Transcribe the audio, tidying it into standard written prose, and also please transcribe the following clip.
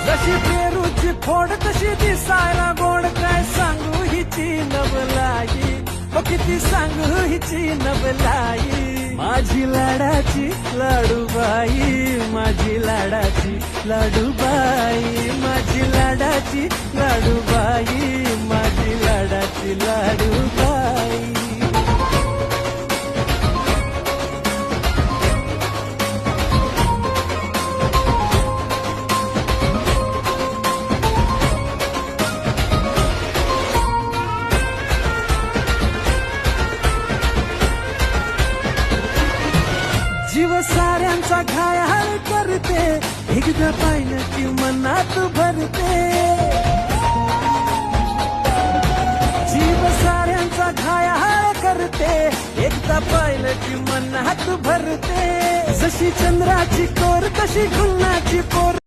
जशी पेरूची फोड तशी दिसायला गोड, काय सांगू हिची नवलाई, हो किती सांगू हिची नवलाई. माझी लाडाची लाडूबाई, माझी लाडाची लाडूबाई, माझी लाडाची लाडूबाई, माझी लाडाची लाडूबाई. जीव साऱ्यांचा घायाळ करते, एकदा पाहिलं की मनात भरते. जीव साऱ्यांचा घायाळ करते, एकदा पाहिलं की मनात भरते. जशी चंद्राची कोर तशी गुलाची पोर.